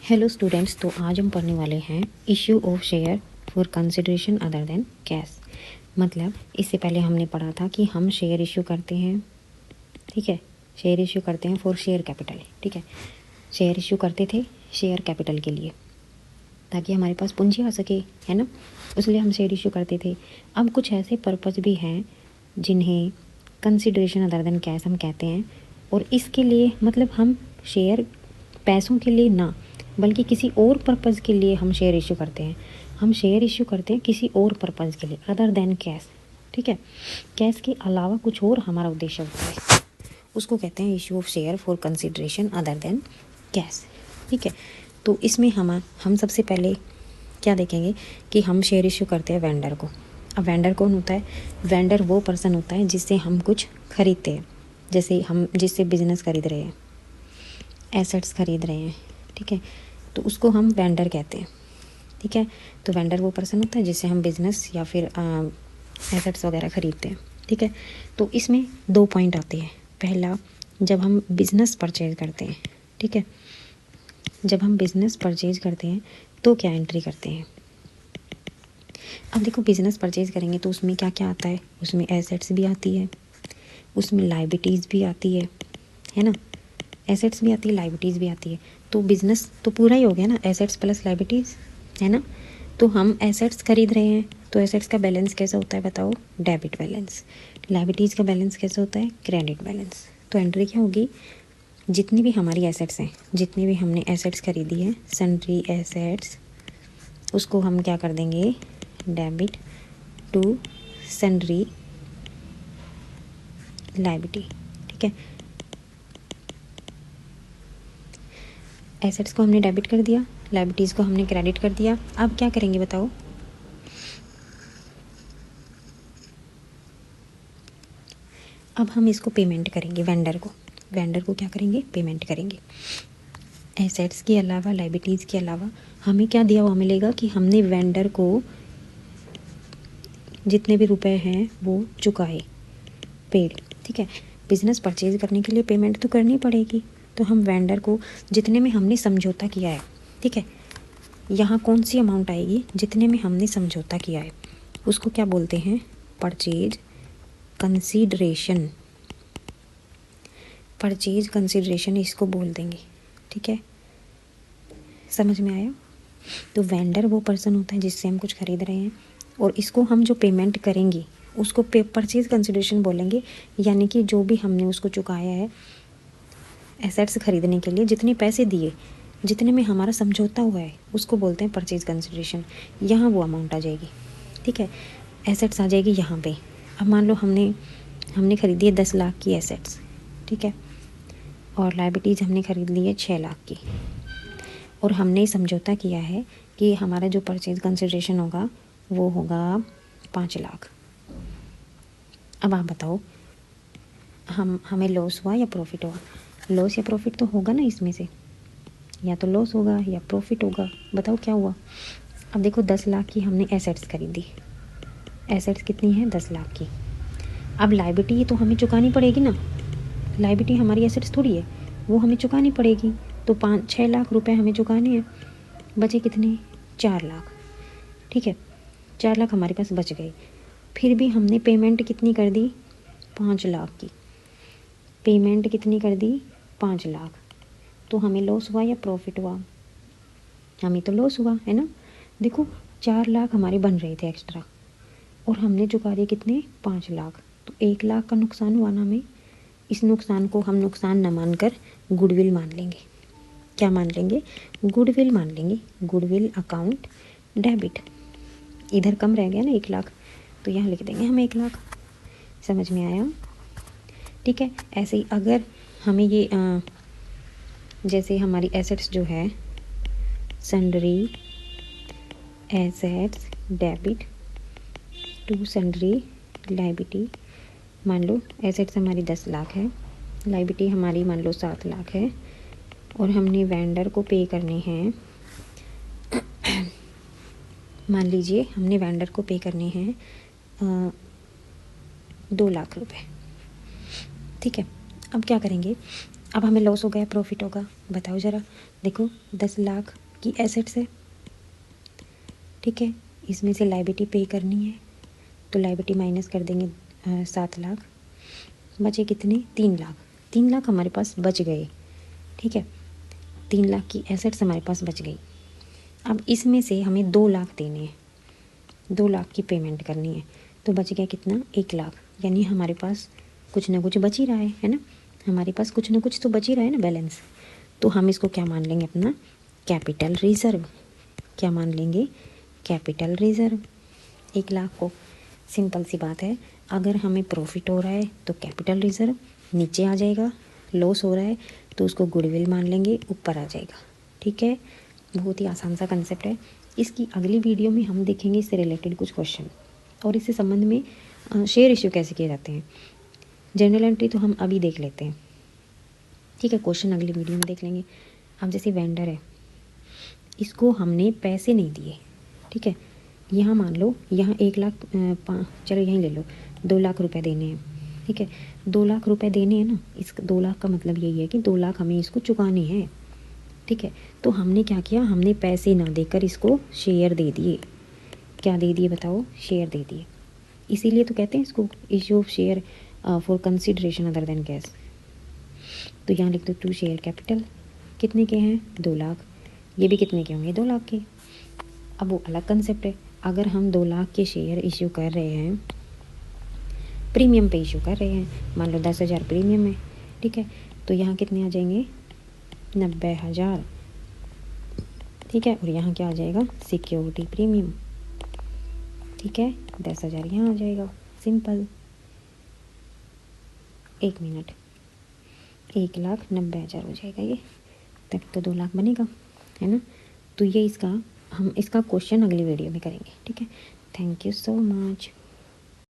Hello students, तो आज हम पढ़ने वाले हैं issue of share for consideration other than cash. मतलब इससे पहले हमने पढ़ा था कि हम शेयर इश्यू करते हैं, ठीक है। शेयर इश्यू करते हैं फॉर शेयर कैपिटल, ठीक है। शेयर इश्यू करते थे शेयर कैपिटल के लिए, ताकि हमारे पास पूंजी आ सके, है ना। इसलिए हम शेयर इश्यू करते थे। अब कुछ ऐसे पर्पस भी हैं जिन्हें कंसिडरेशन अदर देन कैश हम कहते हैं, और इसके लिए मतलब हम शेयर पैसों के लिए ना, बल्कि किसी और पर्पज़ के लिए हम शेयर इशू करते हैं। हम शेयर इशू करते हैं किसी और पर्पज़ के लिए अदर देन कैश, ठीक है। कैश के अलावा कुछ और हमारा उद्देश्य होता है, उसको कहते हैं issue of share for consideration other than cash, ठीक है। तो इसमें हम सबसे पहले क्या देखेंगे कि हम शेयर इशू करते हैं वेंडर को। अब वेंडर कौन होता है? वेंडर वो पर्सन होता है जिससे हम कुछ खरीदते हैं, जैसे हम जिससे बिजनेस खरीद रहे हैं, एसेट्स खरीद रहे हैं, ठीक है। तो उसको हम वेंडर कहते हैं, ठीक है। तो वेंडर वो पर्सन होता है जिससे हम बिजनेस या फिर एसेट्स वगैरह खरीदते हैं, ठीक है। तो इसमें दो पॉइंट आते हैं। पहला, जब हम बिज़नेस परचेज करते हैं, ठीक है। जब हम बिज़नेस परचेज करते हैं तो क्या एंट्री करते हैं। अब देखो, बिज़नेस परचेज करेंगे तो उसमें क्या क्या आता है? उसमें एसेट्स भी आती है, उसमें लायबिलिटीज़ भी आती है ना। एसेट्स भी आती है, लायबिलिटीज़ भी आती है। तो बिज़नेस तो पूरा ही हो गया ना, एसेट्स प्लस लायबिलिटीज़, है ना। तो हम एसेट्स खरीद रहे हैं, तो एसेट्स का बैलेंस कैसा होता है बताओ? Debit balance. लायबिलिटीज़ का बैलेंस कैसा होता है? Credit balance. तो एंट्री क्या होगी? जितनी भी हमारी एसेट्स हैं, जितनी भी हमने एसेट्स खरीदी है, सन्ड्री एसेट्स, उसको हम क्या कर देंगे? डेबिट टू सन्ड्री लायबिलिटी, ठीक है। एसेट्स को हमने डेबिट कर दिया, लायबिलिटीज़ को हमने क्रेडिट कर दिया। अब क्या करेंगे बताओ? अब हम इसको पेमेंट करेंगे वेंडर को। वेंडर को क्या करेंगे? पेमेंट करेंगे। एसेट्स के अलावा, लायबिलिटीज़ के अलावा हमें क्या दिया हुआ मिलेगा कि हमने वेंडर को जितने भी रुपए हैं वो चुकाए, पेड, ठीक है। बिज़नेस परचेज करने के लिए पेमेंट तो करनी पड़ेगी, तो हम वेंडर को जितने में हमने समझौता किया है, ठीक है। यहाँ कौन सी अमाउंट आएगी? जितने में हमने समझौता किया है, उसको क्या बोलते हैं? Purchase consideration. परचेज कंसीडरेशन इसको बोल देंगे, ठीक है। समझ में आया? तो वेंडर वो पर्सन होता है जिससे हम कुछ खरीद रहे हैं, और इसको हम जो पेमेंट करेंगे उसको परचेज कंसीडरेशन बोलेंगे। यानी कि जो भी हमने उसको चुकाया है एसेट्स खरीदने के लिए, जितने पैसे दिए, जितने में हमारा समझौता हुआ है, उसको बोलते हैं परचेज कंसीडरेशन। यहाँ वो अमाउंट आ जाएगी, ठीक है। एसेट्स आ जाएगी यहाँ पे। अब मान लो हमने खरीदी है 10 लाख की एसेट्स, ठीक है, और लायबिलिटीज़ हमने खरीद ली है 6 लाख की, और हमने समझौता किया है कि हमारा जो परचेज कंसीडरेशन होगा वो होगा 5 लाख। अब आप बताओ, हमें लॉस हुआ या प्रॉफिट हुआ? लॉस या प्रॉफिट तो होगा ना इसमें से, या तो लॉस होगा या प्रॉफिट होगा। बताओ क्या हुआ? अब देखो, 10 लाख की हमने एसेट्स खरीदी। एसेट्स कितनी है? 10 लाख की। अब लायबिलिटी तो हमें चुकानी पड़ेगी ना, लायबिलिटी हमारी एसेट्स थोड़ी है, वो हमें चुकानी पड़ेगी। तो 6 लाख रुपए हमें चुकाने हैं, बचे कितने? 4 लाख, ठीक है। 4 लाख हमारे पास बच गए। फिर भी हमने पेमेंट कितनी कर दी? 5 लाख की। पेमेंट कितनी कर दी? 5 लाख। तो हमें लॉस हुआ या प्रॉफिट हुआ? हमें तो लॉस हुआ, है ना। देखो, 4 लाख हमारे बन रहे थे एक्स्ट्रा, और हमने चुका दिए कितने? 5 लाख। तो 1 लाख का नुकसान हुआ ना हमें। इस नुकसान को हम नुकसान न मानकर गुडविल मान लेंगे। क्या मान लेंगे? गुडविल मान लेंगे। Goodwill account debit. इधर कम रह गया ना 1 लाख, तो यहाँ लिख देंगे हम 1 लाख। समझ में आया? ठीक है। ऐसे ही अगर हमें ये जैसे हमारी एसेट्स जो है, sundry assets debit to sundry liability. मान लो एसेट्स हमारी 10 लाख है, लायबिलिटी हमारी मान लो 7 लाख है, और हमने वेंडर को पे करने हैं, मान लीजिए हमने वेंडर को पे करने हैं 2 लाख रुपए, ठीक है। अब क्या करेंगे? अब हमें लॉस हो गया, प्रॉफिट होगा, बताओ ज़रा। देखो 10 लाख की एसेट्स है, ठीक है, इसमें से लायबिलिटी पे करनी है, तो लायबिलिटी माइनस कर देंगे 7 लाख, बचे कितने 3 लाख। 3 लाख हमारे पास बच गए, ठीक है, 3 लाख की एसेट्स हमारे पास बच गई। अब इसमें से हमें 2 लाख देने हैं, 2 लाख की पेमेंट करनी है, तो बच गया कितना 1 लाख। यानी हमारे पास कुछ ना कुछ बच ही रहा है ना, हमारे पास कुछ ना कुछ तो बच ही रहा है ना बैलेंस। तो हम इसको क्या मान लेंगे, अपना कैपिटल रिजर्व। क्या मान लेंगे, कैपिटल रिजर्व 1 लाख को। सिंपल सी बात है, अगर हमें प्रॉफिट हो रहा है तो कैपिटल रिजर्व नीचे आ जाएगा, लॉस हो रहा है तो उसको गुडविल मान लेंगे, ऊपर आ जाएगा, ठीक है। बहुत ही आसान सा कंसेप्ट है। इसकी अगली वीडियो में हम देखेंगे इससे रिलेटेड कुछ क्वेश्चन, और इससे संबंध में शेयर इश्यू कैसे किए जाते हैं। जर्नल एंट्री तो हम अभी देख लेते हैं, ठीक है, क्वेश्चन अगली वीडियो में देख लेंगे। अब जैसे वेंडर है, इसको हमने पैसे नहीं दिए, ठीक है, यहाँ मान लो यहाँ 1 लाख चलो यहीं ले लो, 2 लाख रुपए देने हैं, ठीक है, 2 लाख रुपए देने हैं ना, इस 2 लाख का मतलब यही है कि 2 लाख हमें इसको चुकाने हैं, ठीक है। तो हमने क्या किया, हमने पैसे ना देकर इसको शेयर दे दिए। क्या दे दिए बताओ, शेयर दे दिए। इसीलिए तो कहते हैं इसको issue of share for consideration other than cash. तो यहाँ लिख दो टू शेयर कैपिटल, कितने के हैं 2 लाख, ये भी कितने के होंगे 2 लाख के। अब वो अलग कंसेप्ट है, अगर हम 2 लाख के शेयर इश्यू कर रहे हैं, प्रीमियम पे इशू कर रहे हैं, मान लो 10,000 प्रीमियम है, ठीक है, तो यहाँ कितने आ जाएंगे 90,000, ठीक है, और यहाँ क्या आ जाएगा सिक्योरिटी प्रीमियम, ठीक है, 10,000 यहाँ आ जाएगा, सिंपल। 1 मिनट, 1,90,000 हो जाएगा, ये तब तो 2 लाख बनेगा, है ना। तो ये इसका हम इसका क्वेश्चन अगली वीडियो में करेंगे, ठीक है। Thank you so much.